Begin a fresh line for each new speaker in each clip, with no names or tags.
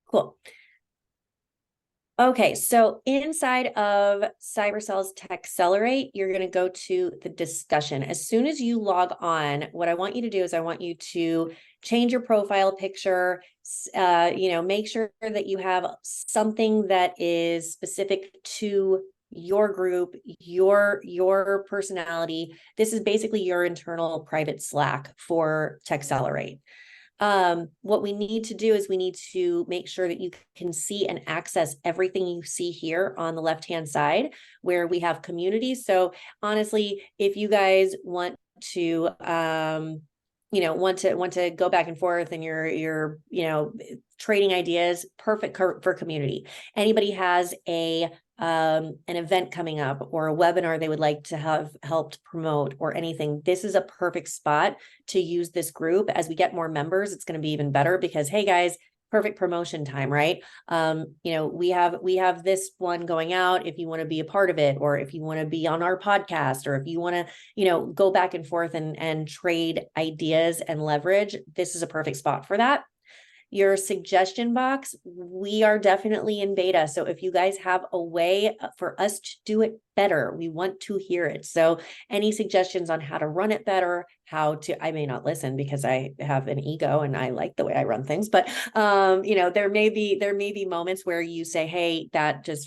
Cool. Okay, so inside of CyberSells TechSellerate, you're going to go to the discussion. As soon as you log on, what I want you to do is I want you to change your profile picture, make sure that you have something that is specific to your group, your personality. This is basically your internal private Slack for TechSellerate. What we need to do is we need to make sure that you can see and access everything you see here on the left-hand side where we have communities. So honestly, if you guys want to, want to go back and forth and you're trading ideas, perfect for community. Anybody has an event coming up or a webinar they would like to have helped promote or anything, this is a perfect spot to use this group. As we get more members, it's going to be even better because, hey guys, perfect promotion time, right? We have this one going out if you want to be a part of it, or if you want to be on our podcast, or if you want to, go back and forth and trade ideas and leverage, this is a perfect spot for that. Your suggestion box, we are definitely in beta. So if you guys have a way for us to do it better, we want to hear it. So any suggestions on how to run it better, I may not listen because I have an ego and I like the way I run things, but there may be moments where you say, hey,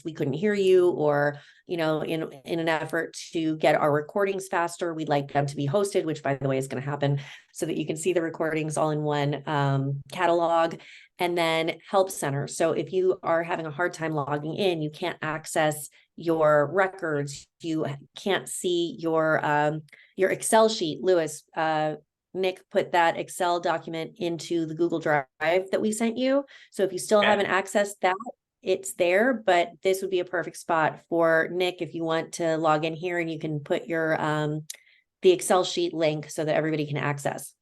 we couldn't hear you, or in an effort to get our recordings faster, we'd like them to be hosted, which by the way is going to happen, so that you can see the recordings all in one catalog. And then help center. So if you are having a hard time logging in, you can't access your records, you can't see your Excel sheet. Lewis, Nick put that Excel document into the Google Drive that we sent you. So if you still haven't accessed that, it's there, but this would be a perfect spot for Nick if you want to log in here, and you can put your the Excel sheet link so that everybody can access.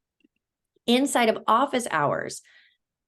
Inside of office hours,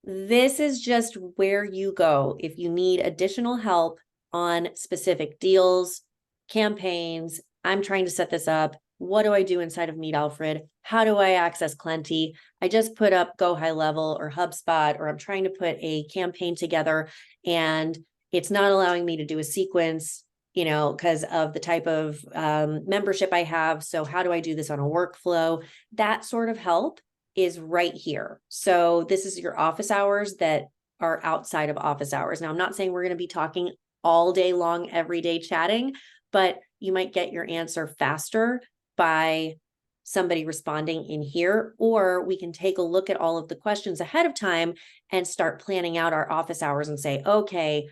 this is just where you go if you need additional help on specific deals, campaigns. I'm trying to set this up. What do I do inside of Meet Alfred? How do I access Clenty? I just put up Go High Level or HubSpot, or I'm trying to put a campaign together and it's not allowing me to do a sequence, because of the type of membership I have. So how do I do this on a workflow? That sort of help is right here. So this is your office hours that are outside of office hours. Now, I'm not saying we're going to be talking all day long, every day chatting, but you might get your answer faster by somebody responding in here, or we can take a look at all of the questions ahead of time and start planning out our office hours and say, okay,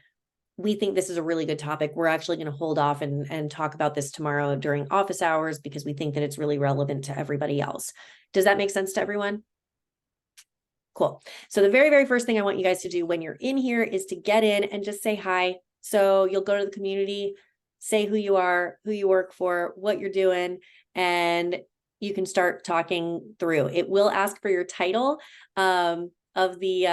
we think this is a really good topic. We're actually going to hold off and talk about this tomorrow during office hours because we think that it's really relevant to everybody else. Does that make sense to everyone? Cool. So the very, very first thing I want you guys to do when you're in here is to get in and just say hi. So you'll go to the community, say who you are, who you work for, what you're doing, and you can start talking through. It will ask for your title of the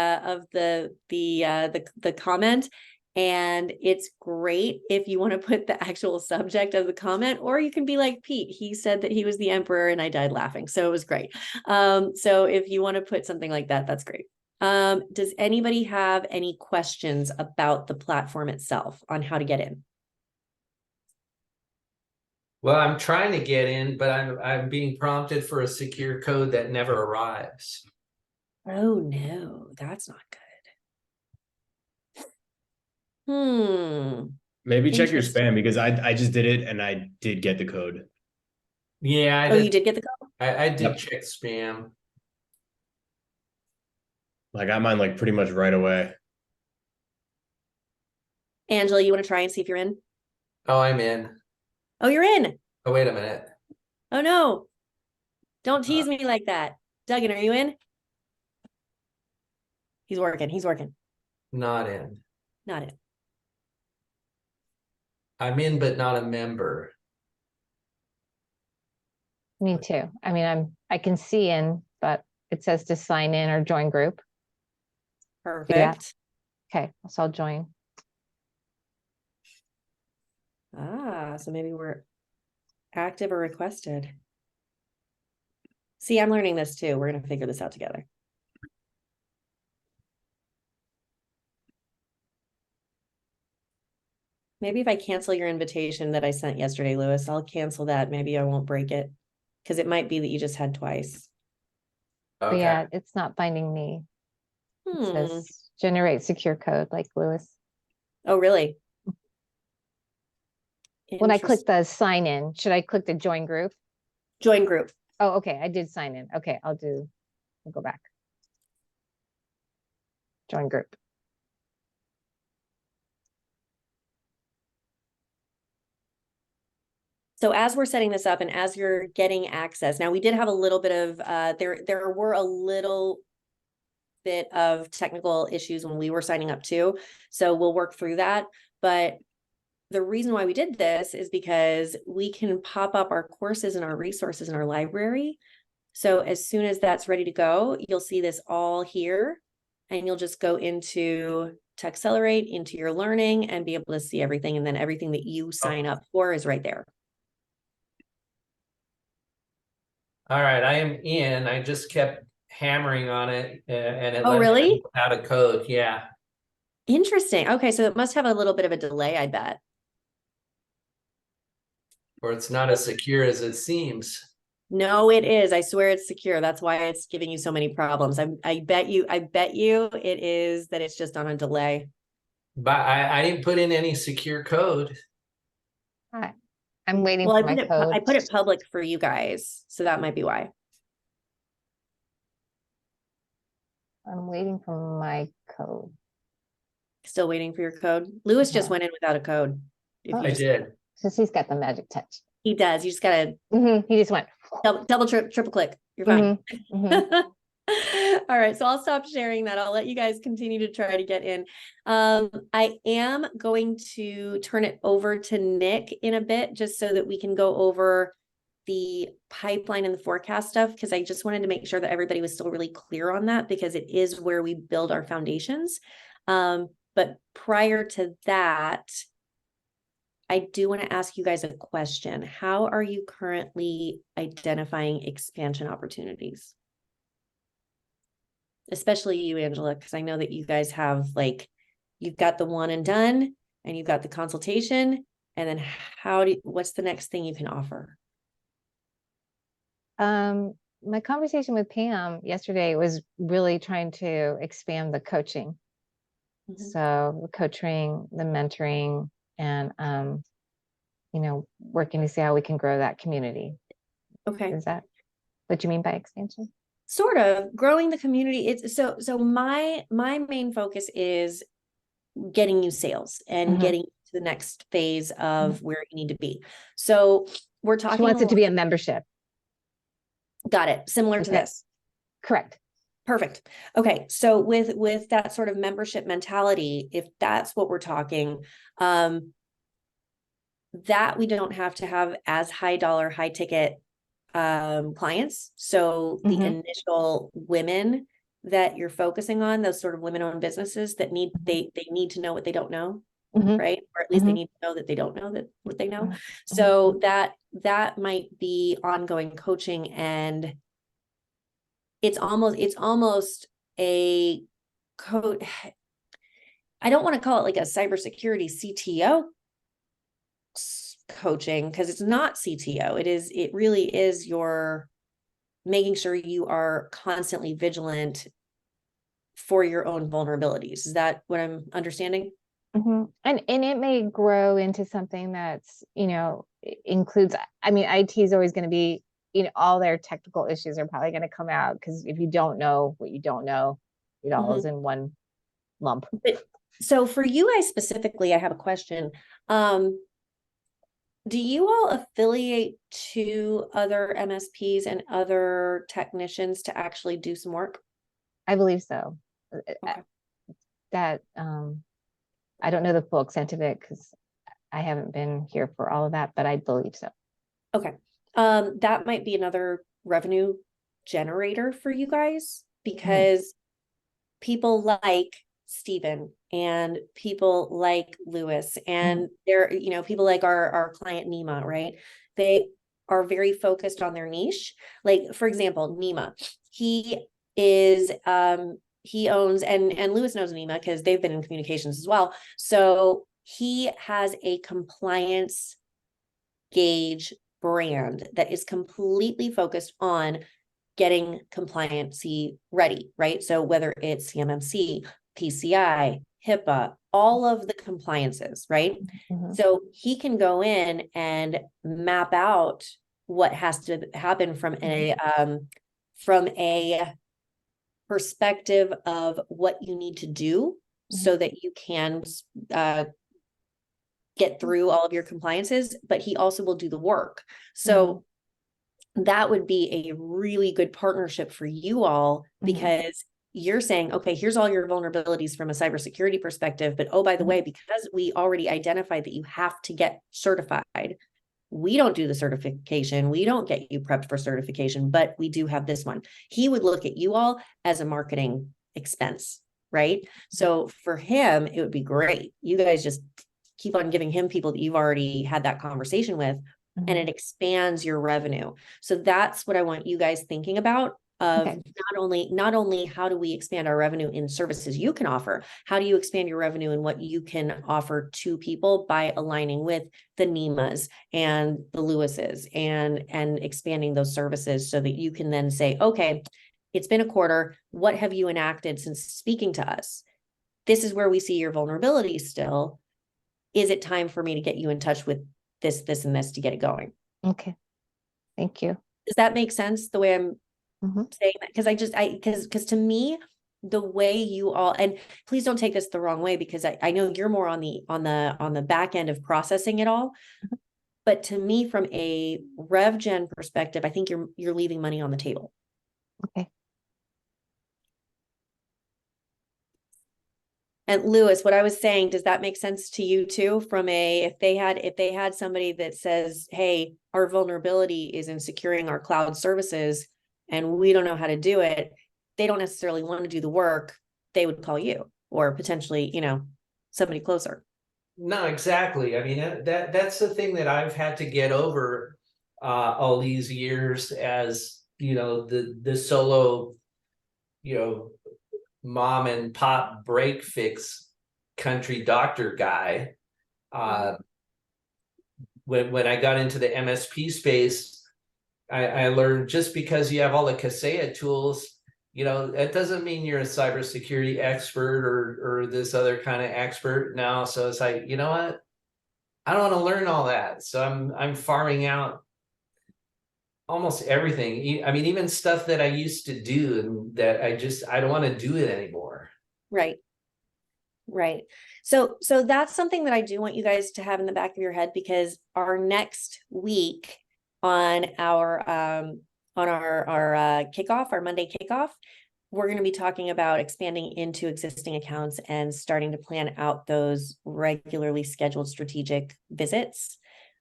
comment. And it's great if you want to put the actual subject of the comment, or you can be like Pete. He said that he was the emperor and I died laughing. So it was great. So if you want to put something like that, that's great. Does anybody have any questions about the platform itself on how to get in?
Well, I'm trying to get in, but I'm being prompted for a secure code that never arrives.
Oh no, that's not good.
Maybe check your spam, because I just did it and I did get the code.
Yeah,
you did get the code?
I did check spam.
I got mine like pretty much right away.
Angela, you want to try and see if you're in?
Oh, I'm in.
Oh, you're in.
Oh, wait a minute.
Oh no. Don't tease me like that. Duggan, are you in? He's working.
Not in.
Not in.
I'm in, but not a member.
Me too. I mean, I can see in, but it says to sign in or join group.
Perfect.
Okay, so I'll join.
So maybe we're active or requested. See, I'm learning this too. We're going to figure this out together. Maybe if I cancel your invitation that I sent yesterday, Lewis, I'll cancel that. Maybe I won't break it. Because it might be that you just had twice.
But
Okay.
yeah, it's not finding me. It
Hmm.
says generate secure code like Lewis.
Oh, really?
When I click
Interesting.
the sign in, should I click the join group?
Join group.
Oh, okay, I did sign in. Okay, I'll go back. Join group.
So as we're setting this up and as you're getting access, now we did have a little bit of, there were a little bit of technical issues when we were signing up too. So we'll work through that. But the reason why we did this is because we can pop up our courses and our resources in our library. So as soon as that's ready to go, you'll see this all here and you'll just go into TechSellerate, into your learning and be able to see everything. And then everything that you sign up for is right there.
All right, I am in. I just kept hammering on it and it
Oh,
let me
really?
out of code. Yeah.
Interesting. Okay, so it must have a little bit of a delay, I bet.
Or it's not as secure as it seems.
No, it is. I swear it's secure. That's why it's giving you so many problems. I bet you it is that it's just on a delay.
But I didn't put in any secure code.
Hi. I'm waiting
Well,
for my code.
I put it public for you guys, so that might be why.
I'm waiting for my code.
Still waiting for your code. Lewis just
Yeah.
went in without a code.
Oh.
I did.
Since he's got the magic touch.
He does. You just gotta
He just went.
triple click. You're fine.
Mhm.
All right, so I'll stop sharing that. I'll let you guys continue to try to get in. I am going to turn it over to Nick in a bit, just so that we can go over the pipeline and the forecast stuff, because I just wanted to make sure that everybody was still really clear on that, because it is where we build our foundations. But prior to that, I do want to ask you guys a question. How are you currently identifying expansion opportunities? Especially you, Angela, because I know that you guys have you've got the one and done and you've got the consultation. And then what's the next thing you can offer?
My conversation with Pam yesterday was really trying to expand the coaching.
Mhm.
So the coaching, the mentoring, and working to see how we can grow that community.
Okay.
Is that what you mean by expansion?
Sort of growing the community. It's so my main focus is getting you sales and getting to the next phase of where you need to be. So we're talking.
She wants it to be a membership.
Got it. Similar to this.
Correct.
Perfect. Okay. So with that sort of membership mentality, if that's what we're talking, that we don't have to have as high dollar, high ticket clients. So the initial women that you're focusing on, those sort of women-owned businesses that they need to know what they don't know, right? Or at least they need to know that they don't know that what they know. So that might be ongoing coaching, and it's almost a code. I don't want to call it like a cybersecurity CTO coaching, because it's not CTO. It really is your making sure you are constantly vigilant for your own vulnerabilities. Is that what I'm understanding?
And it may grow into something that's, includes, IT is always going to be, all their technical issues are probably going to come out, because if you don't know what you don't know, it all is in one lump.
So for you guys specifically, I have a question. Do you all affiliate to other MSPs and other technicians to actually do some work?
I believe so.
Okay.
That I don't know the full extent of it, because I haven't been here for all of that, but I believe so.
Okay. That might be another revenue generator for you guys, because people like Stephen and people like Lewis and people like our client Nima, right? They are very focused on their niche. Like, for example, Nima, he owns, and Lewis knows Nima because they've been in communications as well. So he has a compliance gauge brand that is completely focused on getting compliancy ready, right? So whether it's CMMC, PCI, HIPAA, all of the compliances, right?
Mhm.
So he can go in and map out what has to happen from a perspective of what you need to do so that you can get through all of your compliances, but he also will do the work. So that would be a really good partnership for you all, because you're saying, okay, here's all your vulnerabilities from a cybersecurity perspective, but oh, by the way, because we already identified that you have to get certified, we don't do the certification. We don't get you prepped for certification, but we do have this one. He would look at you all as a marketing expense, right? So for him, it would be great. You guys just keep on giving him people that you've already had that conversation with, and it expands your revenue. So that's what I want you guys thinking about. Of not only how do we expand our revenue in services you can offer, how do you expand your revenue in what you can offer to people by aligning with the Nemas and the Lewises and expanding those services so that you can then say, okay, it's been a quarter. What have you enacted since speaking to us? This is where we see your vulnerability still. Is it time for me to get you in touch with this, this, and this to get it going?
Okay. Thank you.
Does that make sense the way I'm saying that? Because to me, the way you all, and please don't take this the wrong way, because I know you're more on the back end of processing it all. But to me, from a rev gen perspective, I think you're leaving money on the table.
Okay.
And Lewis, what I was saying, does that make sense to you too? From if they had somebody that says, hey, our vulnerability is in securing our cloud services and we don't know how to do it, they don't necessarily want to do the work, they would call you, or potentially, somebody closer.
No, exactly. I mean, that's the thing that I've had to get over all these years as, the solo, mom and pop break fix country doctor guy. When I got into the MSP space, I learned just because you have all the Kaseya tools, it doesn't mean you're a cybersecurity expert or this other kind of expert now. So it's like, you know what? I don't want to learn all that. So I'm farming out almost everything. I mean, even stuff that I used to do and that I don't want to do it anymore.
Right. Right. So that's something that I do want you guys to have in the back of your head, because our next week on our kickoff, our Monday kickoff, we're going to be talking about expanding into existing accounts and starting to plan out those regularly scheduled strategic visits.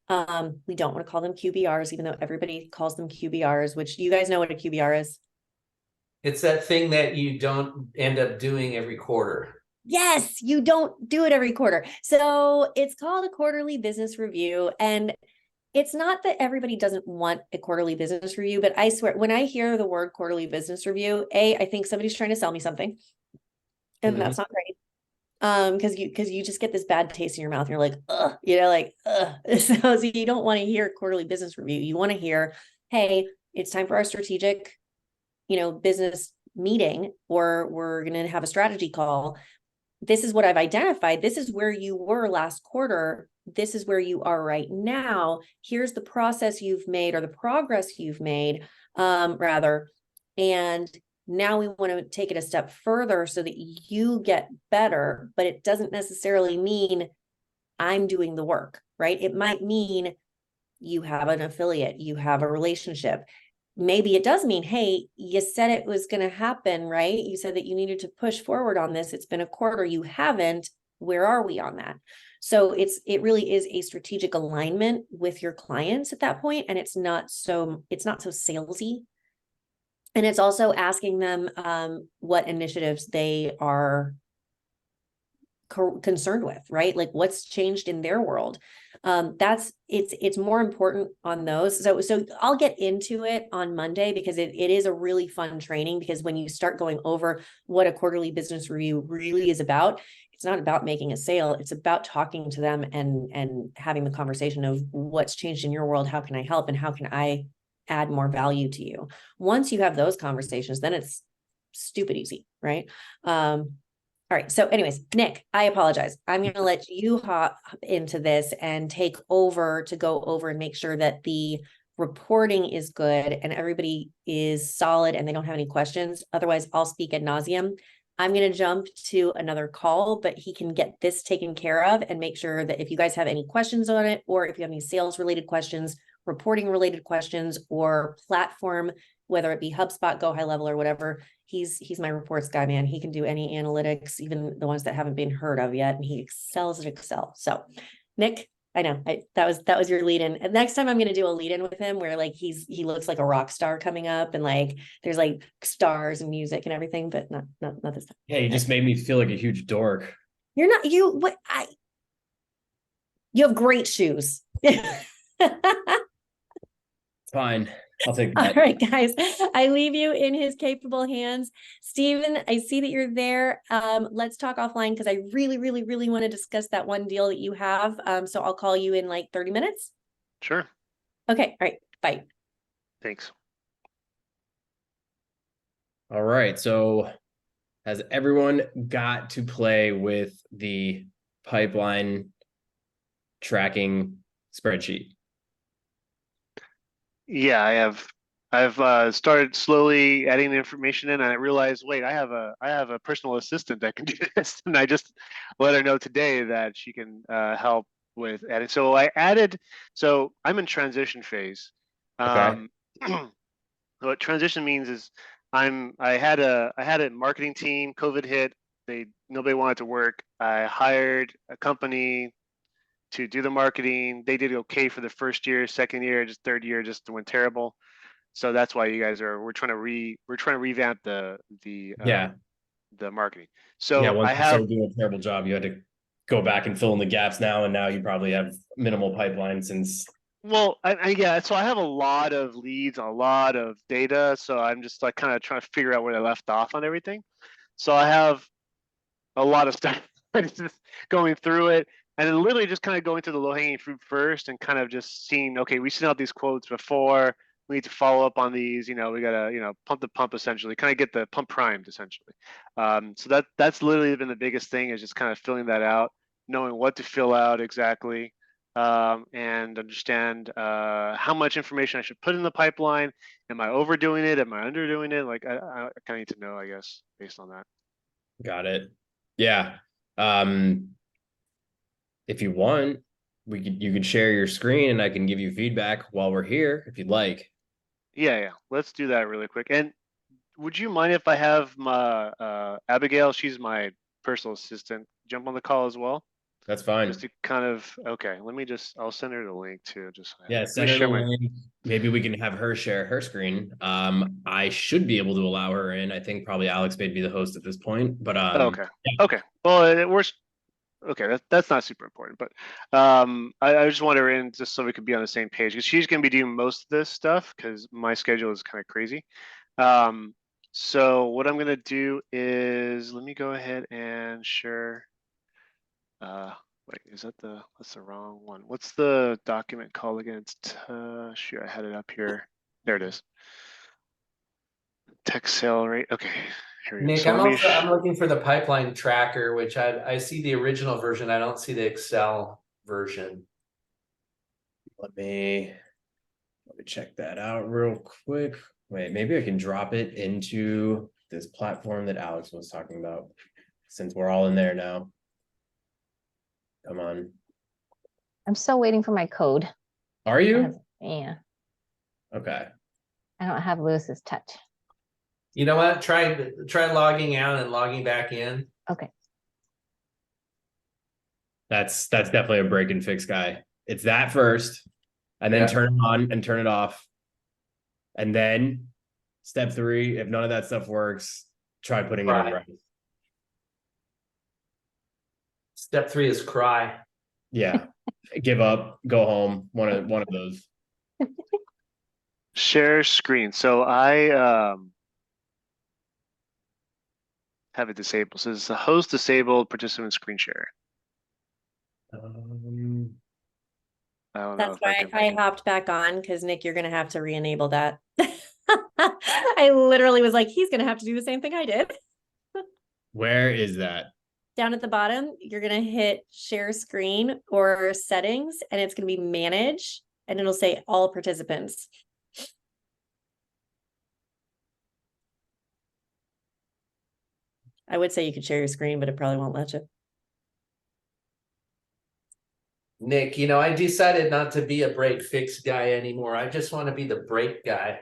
We don't want to call them QBRs, even though everybody calls them QBRs, which you guys know what a QBR is.
It's that thing that you don't end up doing every quarter.
Yes, you don't do it every quarter. So it's called a quarterly business review. And it's not that everybody doesn't want a quarterly business review, but I swear, when I hear the word quarterly business review, I think somebody's trying to sell me something. And that's not great. Because you just get this bad taste in your mouth and you're like, ugh. So you don't want to hear quarterly business review. You want to hear, hey, it's time for our strategic, business meeting, or we're going to have a strategy call. This is what I've identified. This is where you were last quarter. This is where you are right now. Here's the process you've made, or the progress you've made, rather. And now we want to take it a step further so that you get better, but it doesn't necessarily mean I'm doing the work, right? It might mean you have an affiliate, you have a relationship. Maybe it does mean, hey, you said it was going to happen, right? You said that you needed to push forward on this. It's been a quarter. You haven't. Where are we on that? So it really is a strategic alignment with your clients at that point, and it's not so salesy. And it's also asking them what initiatives they are concerned with, right? Like what's changed in their world. It's more important on those. So I'll get into it on Monday, because it is a really fun training, because when you start going over what a quarterly business review really is about, it's not about making a sale. It's about talking to them and having the conversation of what's changed in your world. How can I help? And how can I add more value to you? Once you have those conversations, then it's stupid easy, right? All right. So anyways, Nick, I apologize. I'm going to let you hop into this and take over to go over and make sure that the reporting is good and everybody is solid and they don't have any questions. Otherwise, I'll speak ad nauseum. I'm going to jump to another call, but he can get this taken care of and make sure that if you guys have any questions on it, or if you have any sales related questions, reporting related questions, or platform, whether it be HubSpot, Go High Level, or whatever, he's my reports guy, man. He can do any analytics, even the ones that haven't been heard of yet, and he excels at Excel. So, Nick, I know that was your lead in. And next time I'm going to do a lead in with him where like he looks like a rock star coming up, and like there's like stars and music and everything, but not this time.
Yeah, you just made me feel like a huge dork.
You're not you have great shoes.
Fine. I'll take
All
that.
right, guys, I leave you in his capable hands. Steven, I see that you're there. Let's talk offline because I really, really, really want to discuss that one deal that you have. So I'll call you in like 30 minutes.
Sure.
Okay. All right. Bye.
Thanks.
All right. So has everyone got to play with the pipeline tracking spreadsheet?
Yeah, I've started slowly adding the information in, and I realized, wait, I have a personal assistant that can do this, and I just let her know today that she can help with adding. So so I'm in transition phase.
Okay.
What transition means is I had a marketing team. COVID hit. Nobody wanted to work. I hired a company to do the marketing. They did okay for the first year, second year, just third year just went terrible. So that's why we're trying to revamp the marketing. So
Once
I
you
have
started doing a terrible job, you had to go back and fill in the gaps now, and now you probably have minimal pipeline since.
so I have a lot of leads, a lot of data. So I'm just like kind of trying to figure out where I left off on everything. So I have a lot of stuff. Just going through it and then literally just kind of going to the low-hanging fruit first and kind of just seeing, okay, we sent out these quotes before, we need to follow up on these, we gotta, pump the pump essentially, kind of get the pump primed essentially. So that's literally been the biggest thing, is just kind of filling that out, knowing what to fill out exactly, and understand how much information I should put in the pipeline. Am I overdoing it? Am I underdoing it? Like I kind of need to know, I guess, based on that.
Got it. Yeah. If you want, you could share your screen and I can give you feedback while we're here if you'd like.
Yeah. Let's do that really quick. And would you mind if I have my Abigail, she's my personal assistant, jump on the call as well?
That's fine.
Just to kind of, okay, I'll send her the link too.
Yeah, send her the link. Maybe we can have her share her screen. I should be able to allow her in. I think probably Alex may be the host at this point, but
okay.
Yeah.
Okay. Well, okay, that's not super important, but I just want her in just so we could be on the same page, because she's going to be doing most of this stuff because my schedule is kind of crazy. So what I'm going to do is, let me go ahead and share. Wait, that's the wrong one. What's the document called again? It's shoot, I had it up here. There it is. TechSellerate. Okay, here we go.
Nick,
So
I'm looking for the pipeline tracker, which I see the original version. I don't see the Excel version.
Let me check that out real quick. Wait, maybe I can drop it into this platform that Alex was talking about, since we're all in there now. Come on.
I'm still waiting for my code.
Are you?
Yeah.
Okay.
I don't have Lewis's touch.
You know what? Try logging out and logging back in.
Okay.
That's definitely a break and fix guy. It's that first, and then turn it on and turn it off. And then step 3, if none of that stuff works, try putting it in right.
Step 3 is cry.
Yeah. Give up, go home. One of those.
share screen. So I have it disabled. So it's the host disabled participant screen share. I don't know
That's
if I
why
can.
I hopped back on, because Nick, you're gonna have to re-enable that. I literally was like, he's gonna have to do the same thing I did.
Where is that?
Down at the bottom, you're gonna hit share screen or settings, and it's gonna be manage, and it'll say all participants. I would say you could share your screen, but it probably won't let you.
Nick, I decided not to be a break fix guy anymore. I just want to be the break guy.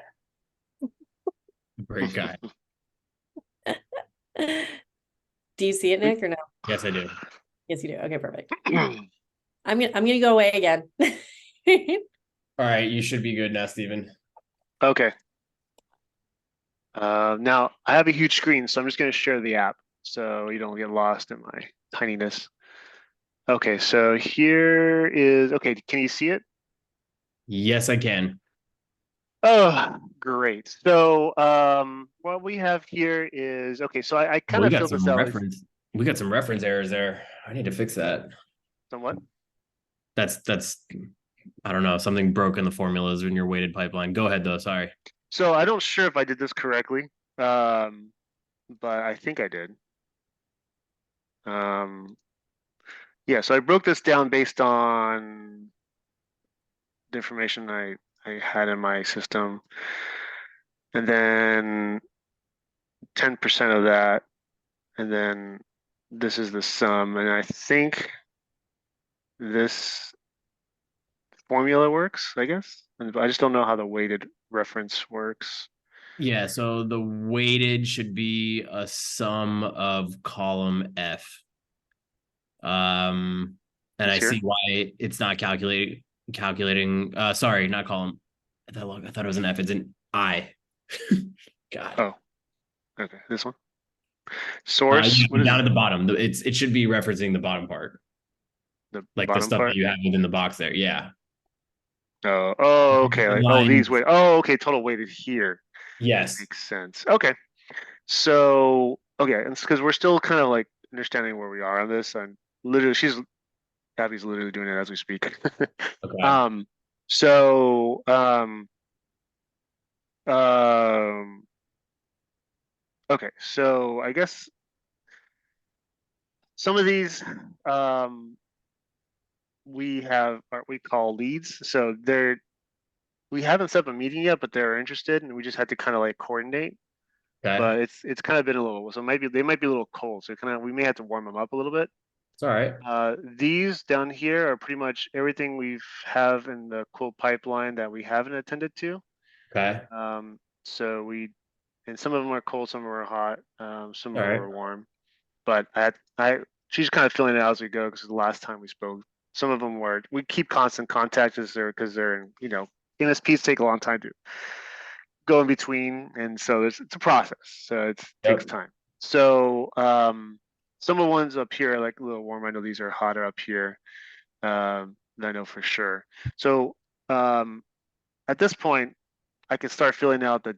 Great guy.
Do you see it, Nick, or no?
Yes, I do.
Yes, you do. Okay, perfect. I'm gonna go away again.
All right, you should be good now, Steven.
Okay. Now I have a huge screen, so I'm just going to share the app so you don't get lost in my tininess. Okay, so here is, okay, can you see it?
Yes, I can.
Oh, great. So what we have here is, okay, so I kind
We
of
got
filled this
some
out as
reference. We got some reference errors there. I need to fix that.
somewhat.
That's I don't know, something broke in the formulas in your weighted pipeline. Go ahead though. Sorry.
So I don't sure if I did this correctly, but I think I did. Yeah, so I broke this down based on the information I had in my system. And then 10% of that, and then this is the sum. And I think this formula works, I guess. And I just don't know how the weighted reference works.
Yeah, so the weighted should be a sum of column F. And I
It's here.
see why it's not calculating. Sorry, not column. I thought it was an F. It's an I. God.
Oh, okay. This one. Source. What is
Down at the bottom. It should be referencing the bottom part,
the
like the
bottom
stuff that
part?
you have within the box there. Yeah.
Oh, okay.
The
Like, oh, these
lines.
weight. Oh, okay. Total weighted here.
Yes.
Makes sense. Okay. So, okay. And it's because we're still kind of like understanding where we are on this. And literally, Abby's literally doing it as we speak.
Okay.
So, okay. So I guess some of these, we have, we call leads. So we haven't set up a meeting yet, but they're interested, and we just had to kind of like coordinate.
Okay.
But it's kind of been a little, so they might be a little cold. So we may have to warm them up a little bit.
It's all right.
These down here are pretty much everything we've have in the quote pipeline that we haven't attended to.
Okay.
So and some of them are cold, some of them are hot, some of
All
them
right.
are warm. But she's kind of filling it out as we go, because the last time we spoke, some of them we keep constant contact because they're in, MSPs take a long time to go in between, and so it's a process. So it takes time. So some of the ones up here are like a little warm. I know these are hotter up here. I know for sure. So at this point, I can start filling out the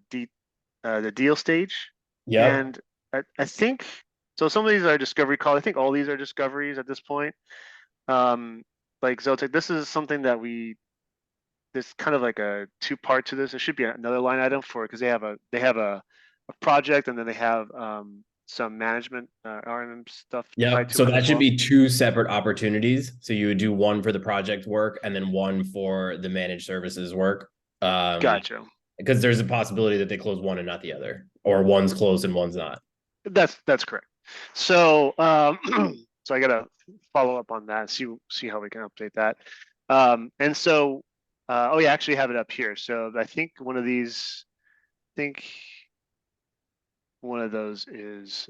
deal stage.
Yep.
And I think so. Some of these are discovery calls. I think all these are discoveries at this point. Like Zotic, this is something that there's kind of like a two-part to this. There should be another line item for it, because they have a project, and then they have some management R&M stuff.
Yeah.
tied to
So
it
that
as
should
well.
be two separate opportunities. So you would do one for the project work and then one for the managed services work.
Gotcha.
Because there's a possibility that they close one and not the other, or one's closed and one's not.
That's correct. So so I gotta follow up on that, see how we can update that. And so oh yeah, I actually have it up here. So I think one of those is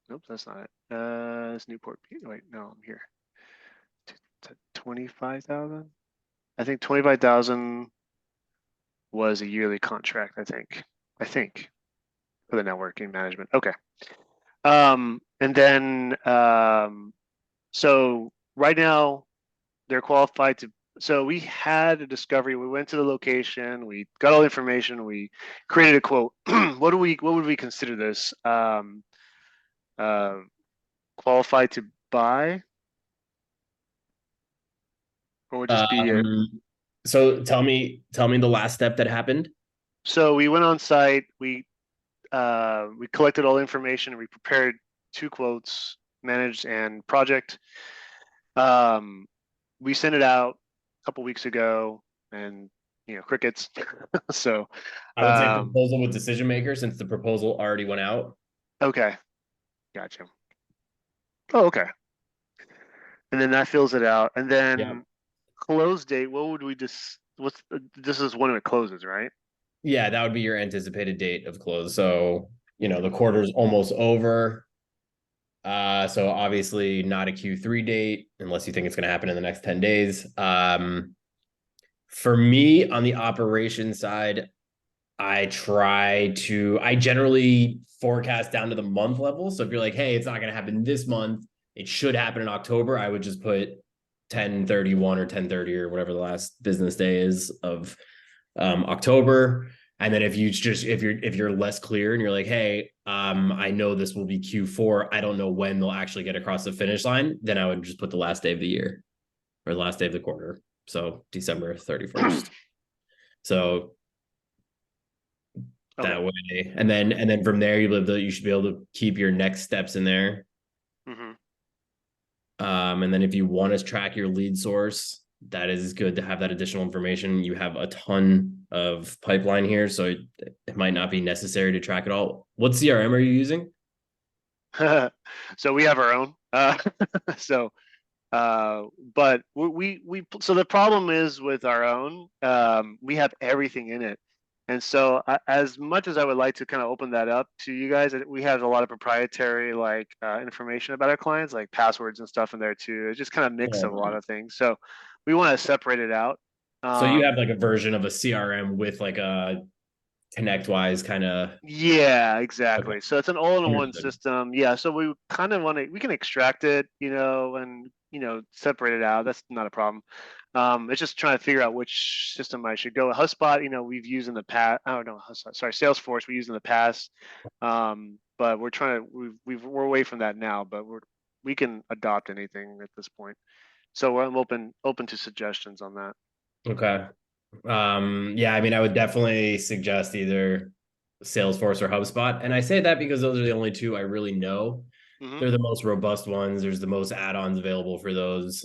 nope, that's not it. It's Newport. Wait, no, I'm here. 25,000. I think 25,000 was a yearly contract. I think for the networking management. Okay. And then so right now they're qualified to So we had a discovery. We went to the location. We got all the information. We created a quote. What would we consider this? Qualified to buy, or would just be it?
So tell me the last step that happened.
So we went on site. We collected all the information. We prepared 2 quotes, managed and project. We sent it out a couple weeks ago, and crickets. So
I would say proposal with decision maker, since the proposal already went out.
okay, gotcha. Oh, okay. And then that fills it out, and then
Yeah.
close date. What would we just? This is when it closes, right?
Yeah, that would be your anticipated date of close. So, the quarter's almost over. So obviously not a Q3 date unless you think it's going to happen in the next 10 days. For me on the operation side, I generally forecast down to the month level. So if you're like, hey, it's not going to happen this month, it should happen in October, I would just put 10/31 or 10/30 or whatever the last business day is of October. And then if you're less clear and you're like, hey, I know this will be Q4, I don't know when they'll actually get across the finish line, then I would just put the last day of the year or the last day of the quarter. So December 31st. So that way, and then from there you should be able to keep your next steps in there.
Mm-hmm.
And then if you want to track your lead source, that is good to have that additional information. You have a ton of pipeline here, so it might not be necessary to track it all. What CRM are you using?
So we have our own. So but so the problem is with our own, we have everything in it. And so as much as I would like to kind of open that up to you guys, we have a lot of proprietary information about our clients, like passwords and stuff in there too. It's just kind of mix of a lot of things. So we want to separate it out.
So you have like a version of a CRM with like a ConnectWise kind of.
Yeah, exactly.
Okay.
So it's an all-in-one
Understood.
system. Yeah. So we kind of we can extract it, and separate it out. That's not a problem. It's just trying to figure out which system I should go. HubSpot, we've used in the past. I don't know. Sorry, Salesforce we used in the past. But we're trying to we're away from that now. But we can adopt anything at this point. So I'm open to suggestions on that.
Okay. Yeah, I mean, I would definitely suggest either Salesforce or HubSpot. And I say that because those are the only two I really know.
Mm-hmm.
They're the most robust ones. There's the most add-ons available for those.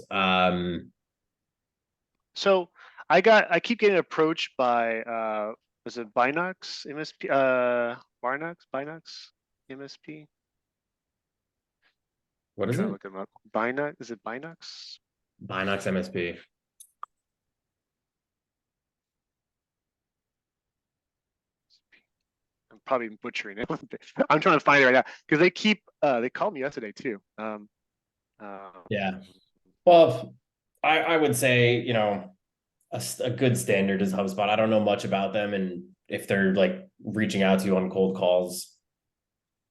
So I keep getting approached by was it Binox MSP Binox MSP?
What is
Try
it?
to look them up. Binox, is it Binox?
Binox MSP.
I'm probably butchering it. I'm trying to find it right now because they called me yesterday too.
Yeah. Well, I would say, a good standard is HubSpot. I don't know much about them, and if they're like reaching out to you on cold calls,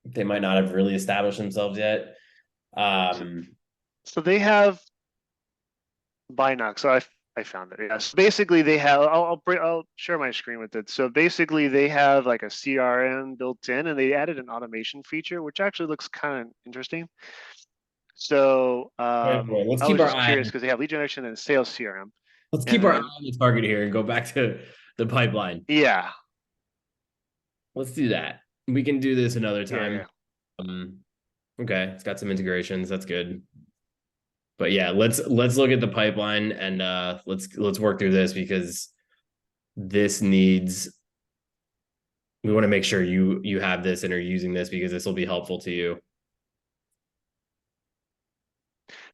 they might not have really established themselves yet.
So they have Binox. So I found it. Yes. Basically, they have. I'll share my screen with it. So basically, they have like a CRM built in, and they added an automation feature, which actually looks kind of interesting. So
let's
I
keep
was
our
just
eye.
curious because they have lead generation and sales CRM.
Let's keep our eye on the target here and go back to the pipeline.
Yeah.
Let's do that. We can do this another time.
Yeah.
Okay, it's got some integrations. That's good. But yeah, let's look at the pipeline and let's work through this because this needs. We want to make sure you have this and are using this because this will be helpful to you.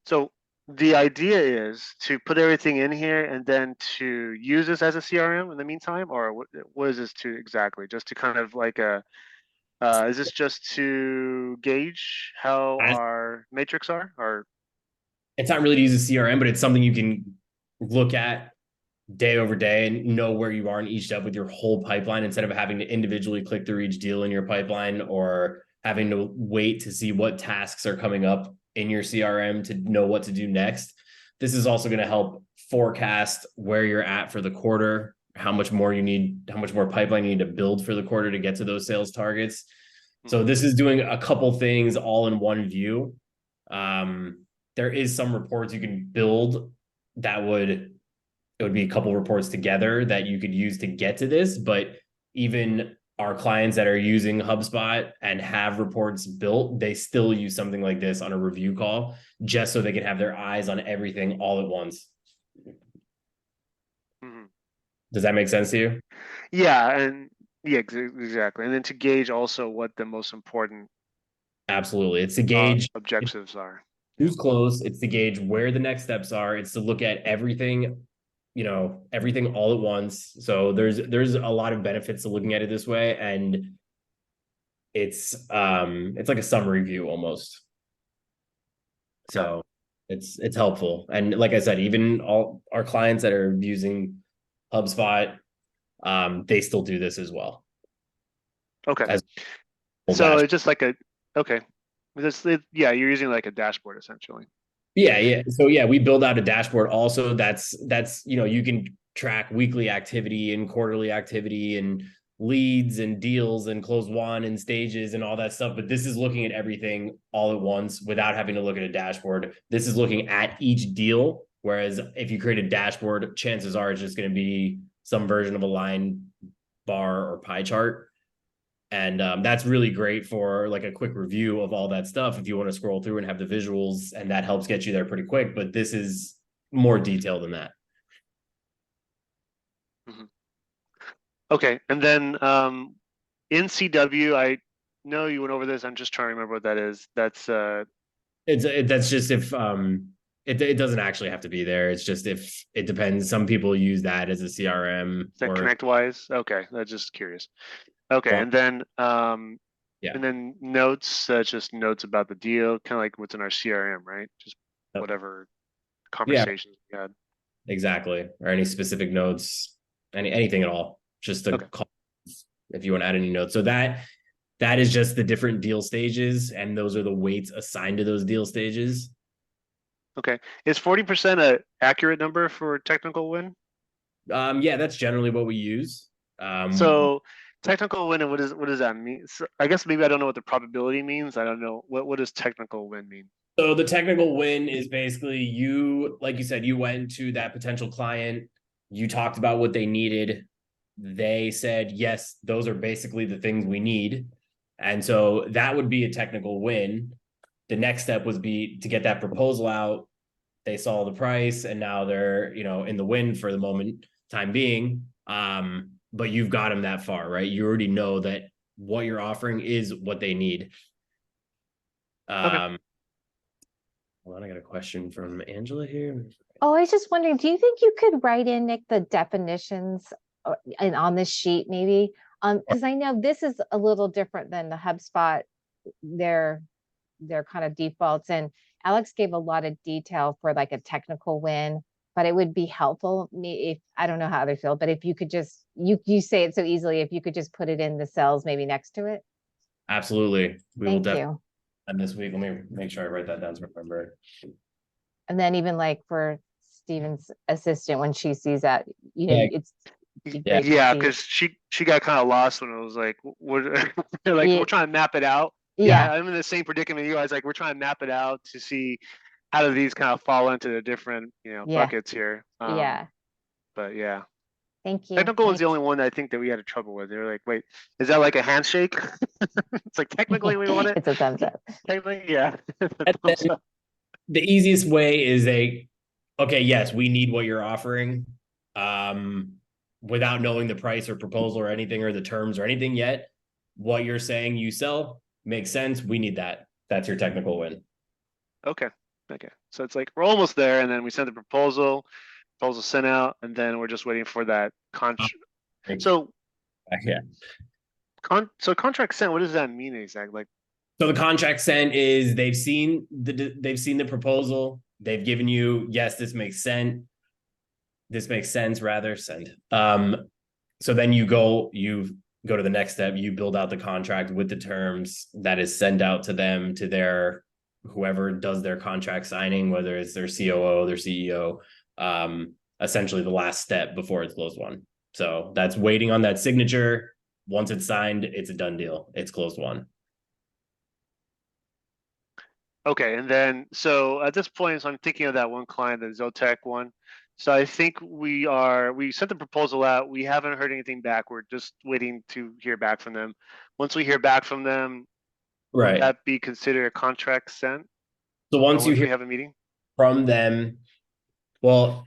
So the idea is to put everything in here and then to use this as a CRM in the meantime, or what is this to exactly? Just to kind of like is this just to gauge how our metrics are, or?
It's not really to use a CRM, but it's something you can look at day over day and know where you are in each step with your whole pipeline instead of having to individually click through each deal in your pipeline or having to wait to see what tasks are coming up in your CRM to know what to do next. This is also going to help forecast where you're at for the quarter, how much more you need, how much more pipeline you need to build for the quarter to get to those sales targets. So this is doing a couple things all in one view. There is some reports you can build that it would be a couple reports together that you could use to get to this, but even our clients that are using HubSpot and have reports built, they still use something like this on a review call, just so they can have their eyes on everything all at once.
Mhm.
Does that make sense to you?
Yeah, and yeah, exactly. And then to gauge also what the most important
Absolutely. It's to gauge
objectives are.
who's close. It's to gauge where the next steps are. It's to look at everything, everything all at once. So there's a lot of benefits to looking at it this way, and it's like a summary view almost. So it's helpful. And like I said, even all our clients that are using HubSpot, they still do this as well.
Okay. So it's just like okay. Yeah, you're using like a dashboard essentially.
Yeah. So yeah, we build out a dashboard also that's you can track weekly activity and quarterly activity and leads and deals and close one and stages and all that stuff. But this is looking at everything all at once without having to look at a dashboard. This is looking at each deal. Whereas if you create a dashboard, chances are it's just going to be some version of a line bar or pie chart. And that's really great for like a quick review of all that stuff if you want to scroll through and have the visuals, and that helps get you there pretty quick. But this is more detailed than that.
Mm-hmm. Okay, and then in CW, I know you went over this. I'm just trying to remember what that is. That's
that's just if it doesn't actually have to be there. It's just if it depends. Some people use that as a CRM.
Is that ConnectWise? Okay, that's just curious. Okay, and then
yeah,
and then notes, just notes about the deal, kind of like what's in our CRM, right? Just whatever conversations we had.
Exactly, or any specific notes, anything at all. Just to call if you want to add any notes. So that is just the different deal stages, and those are the weights assigned to those deal stages.
Okay, is 40% an accurate number for technical win?
Yeah, that's generally what we use.
So technical win, and what does that mean? So I guess maybe I don't know what the probability means. I don't know what does technical win mean.
So the technical win is basically you, like you said, you went to that potential client, you talked about what they needed. They said, yes, those are basically the things we need. And so that would be a technical win. The next step would be to get that proposal out. They saw the price and now they're, in the win for the time being. But you've got them that far, right? You already know that what you're offering is what they need.
Okay.
Hold on, I got a question from Angela here.
Oh, I was just wondering, do you think you could write in, Nick, the definitions and on this sheet maybe? Because I know this is a little different than the HubSpot, their kind of defaults. And Alex gave a lot of detail for like a technical win, but it would be helpful if I don't know how others feel, but if you could just you say it so easily, if you could just put it in the cells maybe next to it.
Absolutely.
Thank you.
And this week, let me make sure I write that down to remember.
And then even like for Steven's assistant, when she sees that, it's
yeah, because she got kind of lost when it was like we're trying to map it out. Yeah, I'm in the same predicament you guys. Like we're trying to map it out to see how do these kind of fall into the different buckets here. But yeah.
Thank you.
Technical was the only one I think that we had trouble with. They were like, wait, is that like a handshake? It's like technically we want it.
It's a thumbs up.
Technically, yeah.
The easiest way is okay, yes, we need what you're offering. Without knowing the price or proposal or anything or the terms or anything yet, what you're saying you sell makes sense. We need that. That's your technical win.
Okay. So it's like we're almost there, and then we send the proposal sent out, and then we're just waiting for that contract. So
yeah.
So contract sent, what does that mean exactly?
So the contract sent is they've seen the proposal. They've given you, yes, this makes sense. This makes sense, rather send. So then you go to the next step. You build out the contract with the terms that is sent out to them, to their whoever does their contract signing, whether it's their COO, their CEO, essentially the last step before it's closed won. So that's waiting on that signature. Once it's signed, it's a done deal. It's closed won.
Okay, and then, so at this point, so I'm thinking of that one client, the Zotec one. So I think we sent the proposal out. We haven't heard anything back. We're just waiting to hear back from them. Once we hear back from them, would
Right.
that be considered a contract sent?
So once you
we
hear
have a meeting?
from them, well,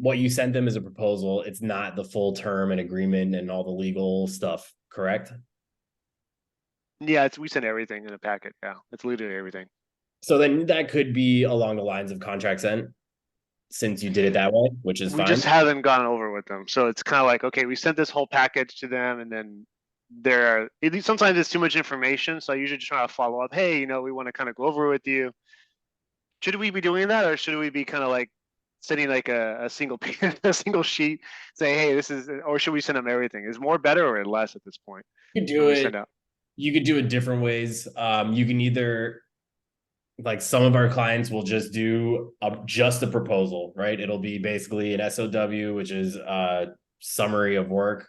what you sent them is a proposal. It's not the full term and agreement and all the legal stuff, correct?
Yeah, we sent everything in a packet. Yeah, it's literally everything.
So then that could be along the lines of contract sent, since you did it that way, which is
We
fine.
just haven't gone over with them. So it's kind of like, okay, we sent this whole package to them, and then sometimes it's too much information. So I usually just try to follow up. Hey, we want to kind of go over with you. Should we be doing that, or should we be kind of like sending like a single a single sheet, saying, hey, this is, or should we send them everything? Is more better or less at this point?
You could do it. You could do it different ways. You can either, like, some of our clients will just do just a proposal, right? It'll be basically an SOW, which is a summary of work,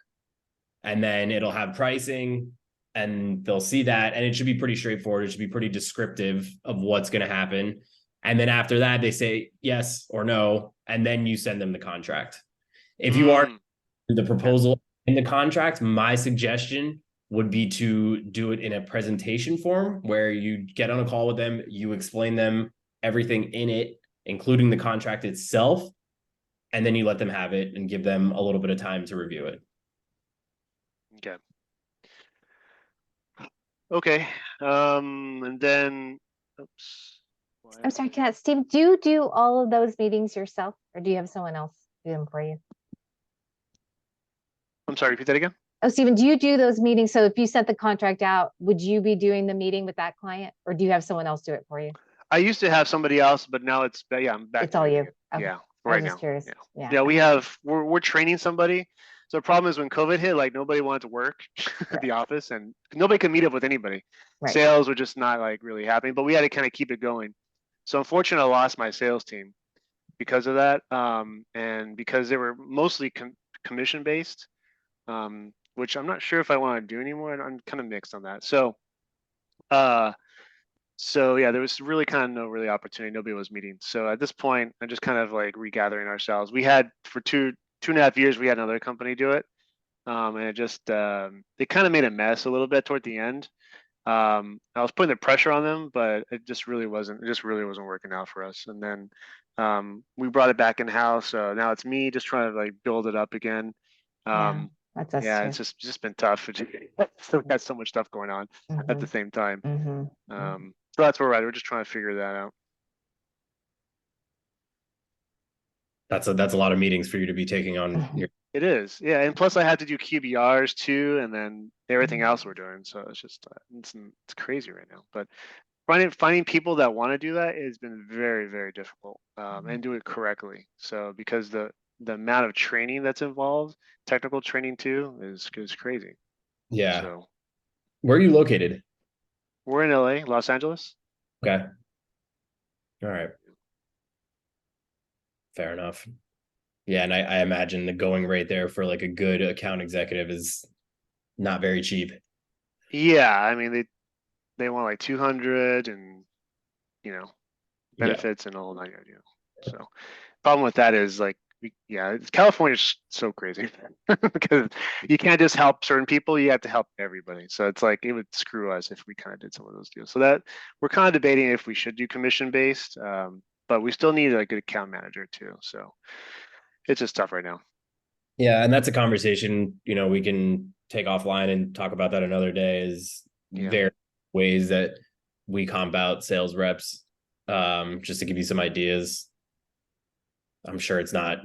and then it'll have pricing, and they'll see that, and it should be pretty straightforward. It should be pretty descriptive of what's going to happen. And then after that, they say yes or no, and then you send them the contract. If you are the proposal in the contract, my suggestion would be to do it in a presentation form where you get on a call with them, you explain them everything in it, including the contract itself, and then you let them have it and give them a little bit of time to review it.
Okay. Okay. And then, oops.
I'm sorry, Steve, do you do all of those meetings yourself, or do you have someone else do them for you?
I'm sorry, repeat that again.
Oh, Steven, do you do those meetings? So if you sent the contract out, would you be doing the meeting with that client, or do you have someone else do it for you?
I used to have somebody else, but now I'm back.
It's all you. Okay.
Yeah,
I was
right
just
now.
curious.
Yeah,
Yeah.
we're training somebody. So the problem is when COVID hit, like nobody wanted to work at the office, and nobody could meet up with anybody.
Right.
Sales were just not like really happening, but we had to kind of keep it going. So unfortunately, I lost my sales team because of that, and because they were mostly commission based, which I'm not sure if I want to do anymore, and I'm kind of mixed on that. So yeah, there was really kind of no really opportunity. Nobody was meeting. So at this point, I'm just kind of like regathering ourselves. We had for two and a half years, we had another company do it, and it just they kind of made a mess a little bit toward the end. I was putting the pressure on them, but it just really wasn't working out for us. And then we brought it back in house. So now it's me just trying to like build it up again.
That's us
Yeah,
too.
it's just been tough. Still got so much stuff going on at the same time. So that's where we're at. We're just trying to figure that out.
That's a lot of meetings for you to be taking on.
It is, yeah. And plus, I had to do QBRs too, and then everything else we're doing. So it's just it's crazy right now. But finding people that want to do that has been very, very difficult, and do it correctly. So because the amount of training that's involved, technical training too, is crazy.
Yeah.
So
where are you located?
We're in LA, Los Angeles.
Okay. All right. Fair enough. Yeah, and I imagine the going rate there for like a good account executive is not very cheap.
Yeah, I mean they want like 200 and benefits and all that. So problem with that is like California's so crazy because you can't just help certain people, you have to help everybody. So it's like it would screw us if we kind of did some of those deals. So that we're kind of debating if we should do commission based, but we still need a good account manager too. So it's just tough right now.
Yeah, and that's a conversation we can take offline and talk about that another day. Is various ways that we comp out sales reps, just to give you some ideas. I'm sure it's not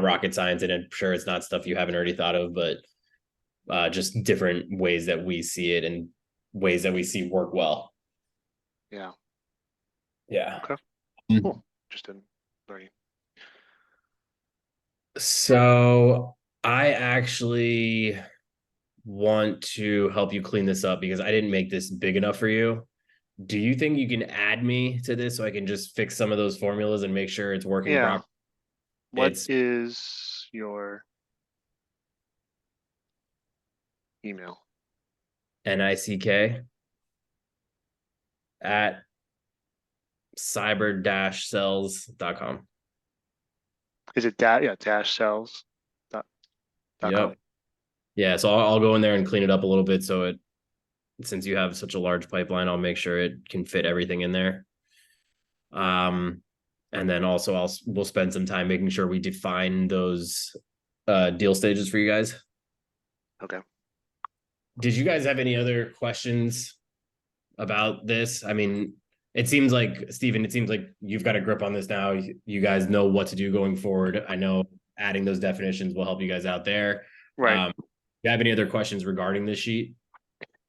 rocket science, and I'm sure it's not stuff you haven't already thought of, but just different ways that we see it and ways that we see work well.
Yeah.
Okay.
Cool. Just in learning.
So I actually want to help you clean this up because I didn't make this big enough for you. do you think you can add me to this so I can just fix some of those formulas and make sure it's working
Yeah.
properly?
What
It's
is your email?
NICK at cyber-sells.com.
Is it that? Yeah, -cells.com.
Yep. Yeah, so I'll go in there and clean it up a little bit so it, since you have such a large pipeline, I'll make sure it can fit everything in there. And then also we'll spend some time making sure we define those deal stages for you guys.
Okay.
Did you guys have any other questions about this? I mean, it seems like, Stephen, it seems like you've got a grip on this now. You guys know what to do going forward. I know adding those definitions will help you guys out there.
Right.
Do you have any other questions regarding this sheet?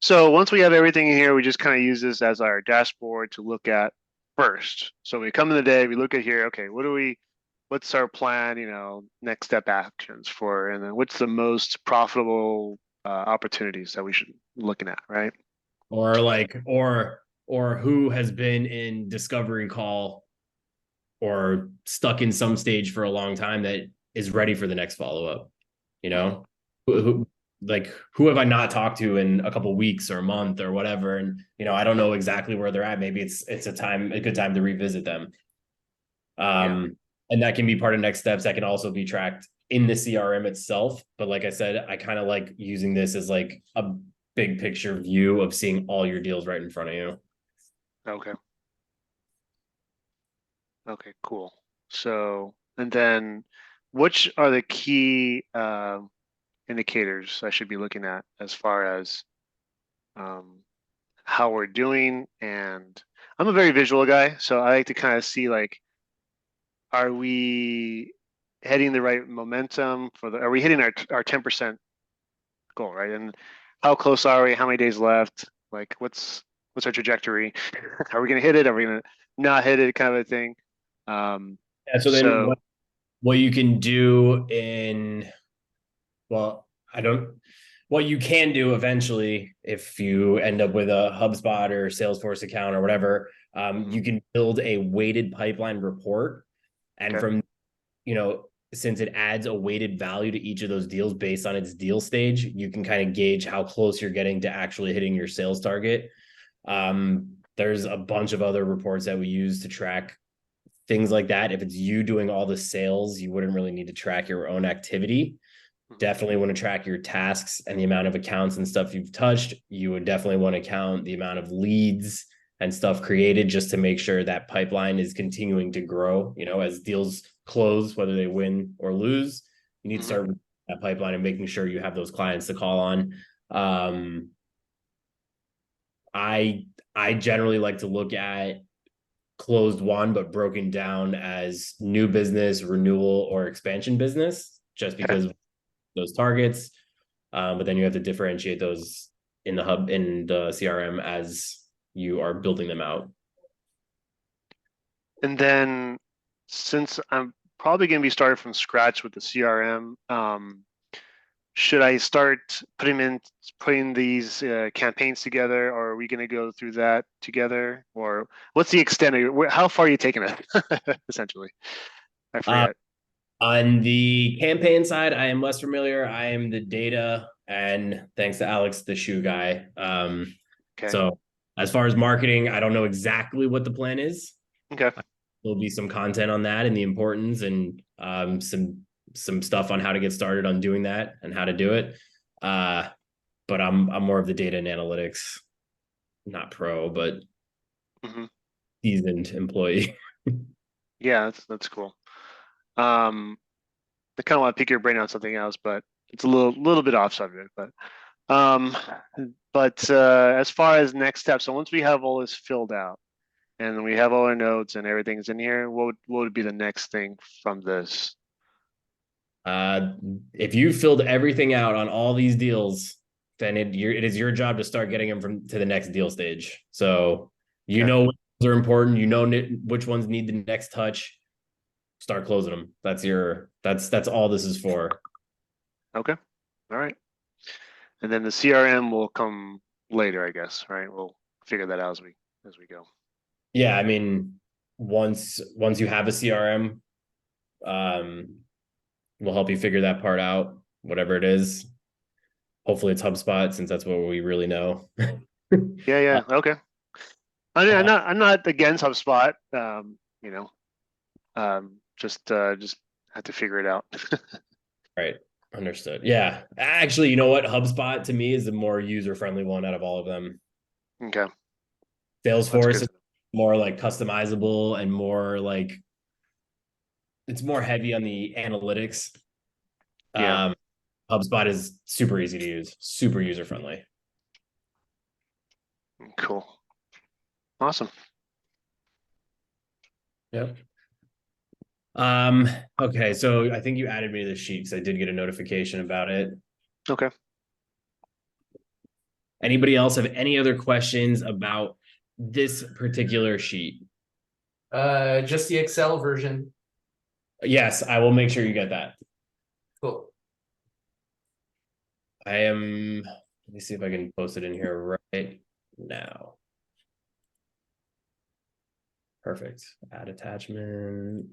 So once we have everything in here, we just kind of use this as our dashboard to look at first. So we come in the day, we look at here, okay, what's our plan, next step actions for, and then what's the most profitable opportunities that we should be looking at, right?
Or like, or who has been in discovery call or stuck in some stage for a long time that is ready for the next follow-up, who have I not talked to in a couple weeks or a month or whatever, and I don't know exactly where they're at. Maybe it's a good time to revisit them. And that can be part of next steps. That can also be tracked in the CRM itself, but like I said, I kind of like using this as like a big picture view of seeing all your deals right in front of you.
Okay. Okay, cool. So, and then which are the key indicators I should be looking at as far as how we're doing? And I'm a very visual guy, so I like to kind of see like, are we heading the right momentum are we hitting our 10% goal, right? And how close are we? How many days left? Like what's our trajectory? Are we gonna hit it? Are we gonna not hit it, kind of a thing?
So then what you can do what you can do eventually, if you end up with a HubSpot or Salesforce account or whatever, you can build a weighted pipeline report. And from, since it adds a weighted value to each of those deals based on its deal stage, you can kind of gauge how close you're getting to actually hitting your sales target. There's a bunch of other reports that we use to track things like that. If it's you doing all the sales, you wouldn't really need to track your own activity. Definitely want to track your tasks and the amount of accounts and stuff you've touched. You would definitely want to count the amount of leads and stuff created, just to make sure that pipeline is continuing to grow. As deals close, whether they win or lose, you need to start with that pipeline and making sure you have those clients to call on. I generally like to look at closed won, but broken down as new business, renewal, or expansion business, just because of those targets. But then you have to differentiate those in the CRM as you are building them out.
And then since I'm probably going to be started from scratch with the CRM, should I start putting these campaigns together, or are we going to go through that together? Or what's the extent of how far are you taking it, essentially? I forget.
On the campaign side, I am less familiar. I am the data, and thanks to Alex, the shoe guy.
Okay.
So as far as marketing, I don't know exactly what the plan is.
Okay.
There'll be some content on that and the importance, and some stuff on how to get started on doing that and how to do it. But I'm more of the data and analytics, not pro, but seasoned employee.
Yeah, that's cool. I kind of want to pick your brain on something else, but it's a little bit off subject. But as far as next steps, so once we have all this filled out and we have all our notes and everything's in here, what would be the next thing from this?
If you filled everything out on all these deals, then it is your job to start getting them to the next deal stage. So know which ones are important, which ones need the next touch. Start closing them. That's all this is for.
Okay. All right. And then the CRM will come later, I guess, right? We'll figure that out as we go.
Yeah, I mean, once you have a CRM, we'll help you figure that part out, whatever it is. Hopefully it's HubSpot, since that's what we really know.
Yeah, okay. I mean, I'm not against HubSpot. You know, just have to figure it out.
Right. Understood. Yeah. Actually, you know what? HubSpot to me is the more user-friendly one out of all of them.
Okay,
Salesforce is
good.
more like customizable and more like it's more heavy on the analytics.
Yeah.
HubSpot is super easy to use, super user-friendly.
Cool. Awesome.
Yep. Okay, so I think you added me to the sheet because I did get a notification about it.
Okay.
Anybody else have any other questions about this particular sheet?
Just the Excel version.
Yes, I will make sure you get that.
Cool.
Let me see if I can post it in here right now. Perfect. Add attachment.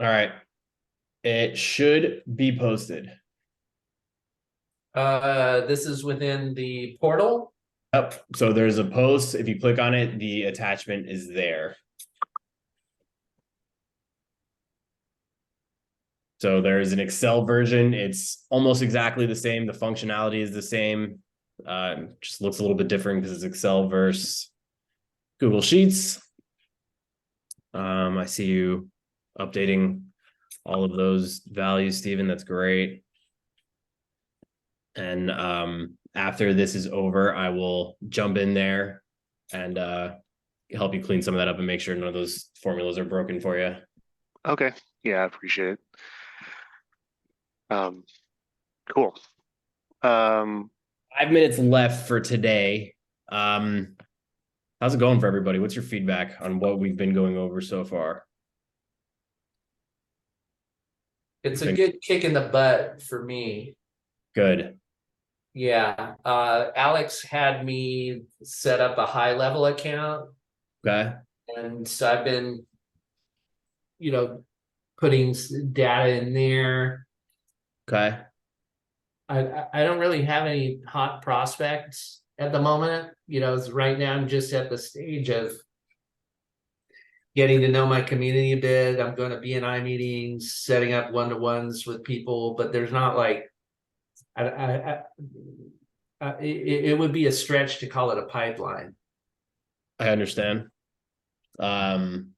All right. It should be posted.
This is within the portal.
Yep. So there's a post. If you click on it, the attachment is there. So there's an Excel version. It's almost exactly the same. The functionality is the same. Just looks a little bit different because it's Excel versus Google Sheets. I see you updating all of those values, Stephen. That's great. And after this is over, I will jump in there and help you clean some of that up and make sure none of those formulas are broken for you.
Okay. Yeah, I appreciate it. Cool.
5 minutes left for today. How's it going for everybody? What's your feedback on what we've been going over so far?
It's a good kick in the butt for me.
Good.
Yeah. Alex had me set up a high level account.
Okay.
And so I've been, putting data in there.
Okay.
I don't really have any hot prospects at the moment. Right now I'm just at the stage of getting to know my community a bit. I'm going to BNI meetings, setting up one-to-ones with people, but there's not like, it would be a stretch to call it a pipeline.
I understand. I'm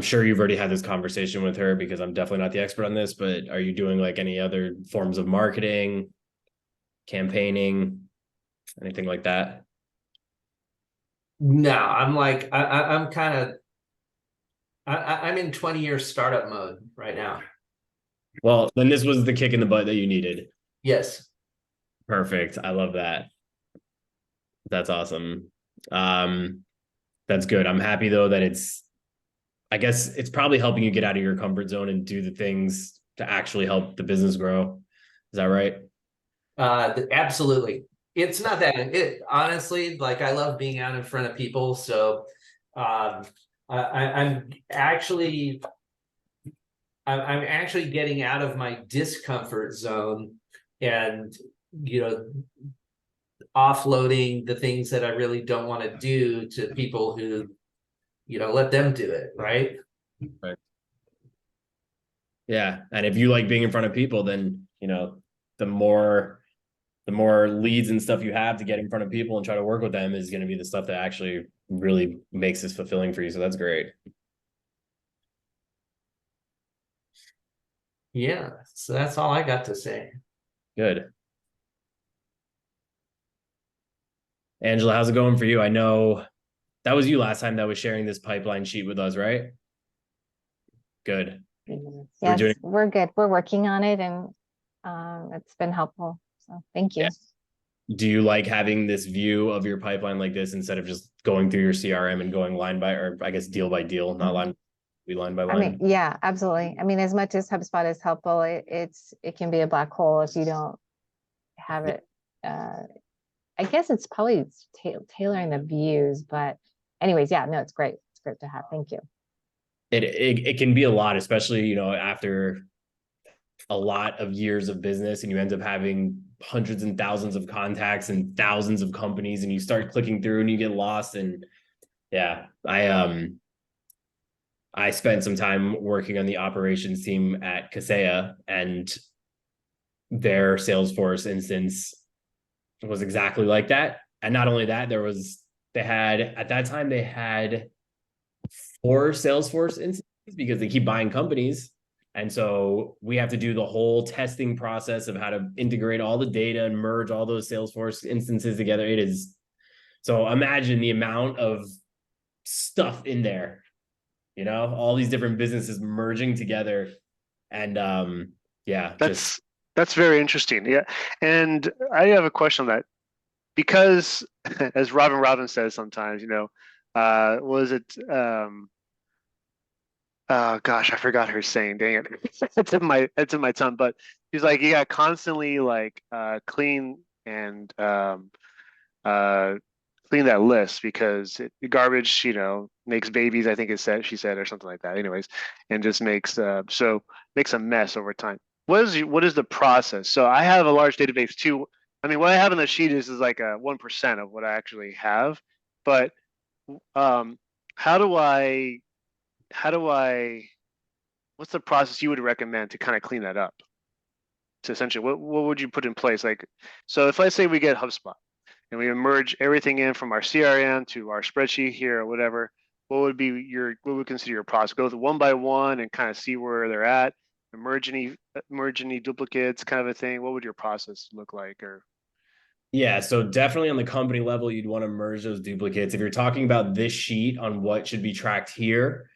sure you've already had this conversation with her because I'm definitely not the expert on this, but are you doing like any other forms of marketing, campaigning, anything like that?
No, I'm like, I'm kind of, I'm in 20-year startup mode right now.
Well, then this was the kick in the butt that you needed.
Yes.
Perfect. I love that. That's awesome. That's good. I'm happy though that I guess it's probably helping you get out of your comfort zone and do the things to actually help the business grow. Is that right?
Absolutely. It's not that honestly, like I love being out in front of people. So I'm actually getting out of my discomfort zone and offloading the things that I really don't want to do to people who let them do it, right?
Yeah. And if you like being in front of people, then, the more leads and stuff you have to get in front of people and try to work with them is going to be the stuff that actually really makes this fulfilling for you. So that's great.
Yeah. So that's all I got to say.
Good. Angela, how's it going for you? I know that was you last time that was sharing this pipeline sheet with us, right? Good.
Yes,
doing-
we're good. We're working on it, and it's been helpful. So thank you.
Yeah. Do you like having this view of your pipeline like this instead of just going through your CRM and going line by, or I guess deal by deal, not line by
I
line?
mean, yeah, absolutely. I mean, as much as HubSpot is helpful, it can be a black hole if you don't have it. I guess it's probably tailoring the views, but anyways, yeah, no, it's great. It's great to have. Thank you.
It can be a lot, especially, after a lot of years of business and you end up having hundreds and thousands of contacts and thousands of companies and you start clicking through and you get lost. And yeah, I spent some time working on the operations team at Kaseya, and their Salesforce instance was exactly like that. And not only that, at that time they had 4 Salesforce instances because they keep buying companies. And so we have to do the whole testing process of how to integrate all the data and merge all those Salesforce instances together. It is, so imagine the amount of stuff in there, all these different businesses merging together. And yeah,
that's very interesting. Yeah. And I have a question on that, because as Robin says sometimes, was it oh gosh, I forgot her saying, dang it. It's in my tongue, but she's like, you got constantly like clean and clean that list, because garbage, makes babies, I think she said, or something like that. Anyways, and just makes makes a mess over time. What is the process? So I have a large database too. I mean, what I have in the sheet is like a 1% of what I actually have, but how do I what's the process you would recommend to kind of clean that up? To essentially, what would you put in place? Like, so if I say we get HubSpot and we merge everything in from our CRM to our spreadsheet here or whatever, what would consider your process? Go through one by one and kind of see where they're at, and merge any duplicates, kind of a thing. What would your process look like? Or
yeah, so definitely on the company level, you'd want to merge those duplicates. If you're talking about this sheet on what should be tracked here,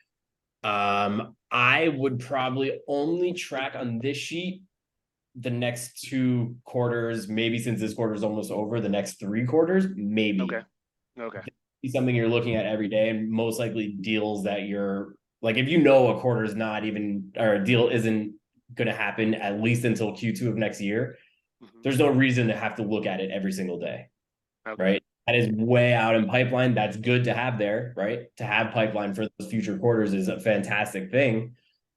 I would probably only track on this sheet the next 2 quarters, maybe, since this quarter is almost over, the next 3 quarters, maybe.
Okay.
Something you're looking at every day, and most likely deals that you're like, if a quarter is not even, or a deal isn't going to happen at least until Q2 of next year, there's no reason to have to look at it every single day.
Okay.
Right? That is way out in pipeline. That's good to have there, right? To have pipeline for those future quarters is a fantastic thing.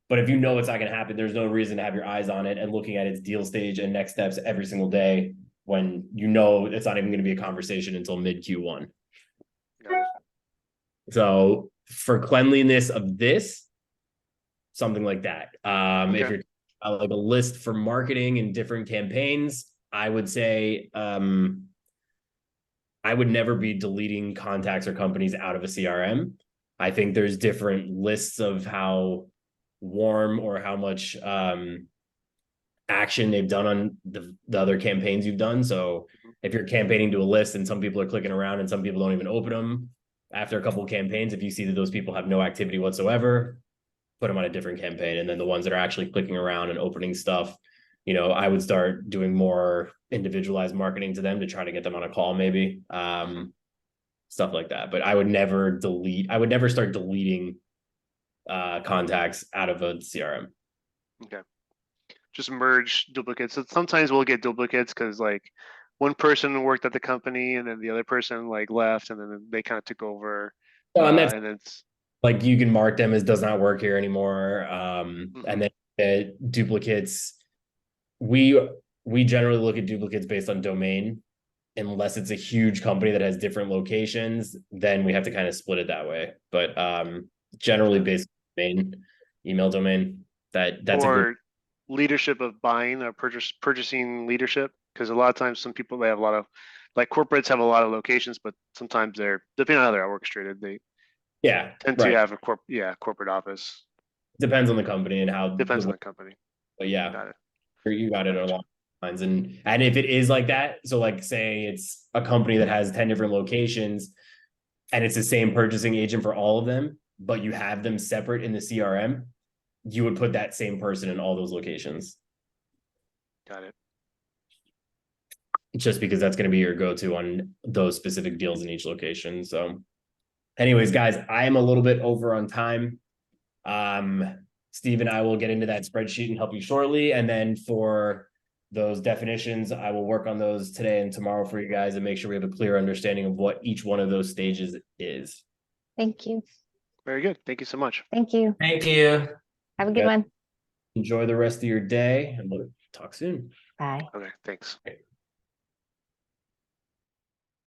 But if it's not going to happen, there's no reason to have your eyes on it and looking at its deal stage and next steps every single day when it's not even going to be a conversation until mid Q1. So for cleanliness of this, something like that. If you're like a list for marketing and different campaigns, I would say I would never be deleting contacts or companies out of a CRM. I think there's different lists of how warm or how much action they've done on the other campaigns you've done. So if you're campaigning to a list and some people are clicking around and some people don't even open them after a couple of campaigns, if you see that those people have no activity whatsoever, put them on a different campaign. And then the ones that are actually clicking around and opening stuff, I would start doing more individualized marketing to them to try to get them on a call, maybe, stuff like that. But I would never start deleting contacts out of a CRM.
Okay. Just merge duplicates. So sometimes we'll get duplicates because like one person worked at the company and then the other person like left and then they kind of took over.
And
it's
like, you can mark them as does not work here anymore. And then duplicates, we generally look at duplicates based on domain. unless it's a huge company that has different locations, then we have to kind of split it that way. But generally basic domain, email domain, that's a good.
Or leadership of buying or purchasing leadership, because a lot of times some people, they have a lot of, like corporates have a lot of locations, but sometimes they're, depending on how they're orchestrated, they
Yeah,
tend to
right.
have a corporate office.
Depends on the company and how
Depends on the company.
but yeah,
Got it.
you got it
Gotcha.
along lines. And if it is like that, so like say it's a company that has 10 different locations and it's the same purchasing agent for all of them, but you have them separate in the CRM, you would put that same person in all those locations.
Got it.
Just because that's going to be your go-to on those specific deals in each location. So anyways, guys, I am a little bit over on time. Steve and I will get into that spreadsheet and help you shortly. And then for those definitions, I will work on those today and tomorrow for you guys and make sure we have a clear understanding of what each one of those stages is.
Thank you.
Very good. Thank you so much.
Thank you.
Thank you.
Have a good
Yeah.
one.
Enjoy the rest of your day and we'll talk soon.
Bye.
Okay, thanks.
Okay.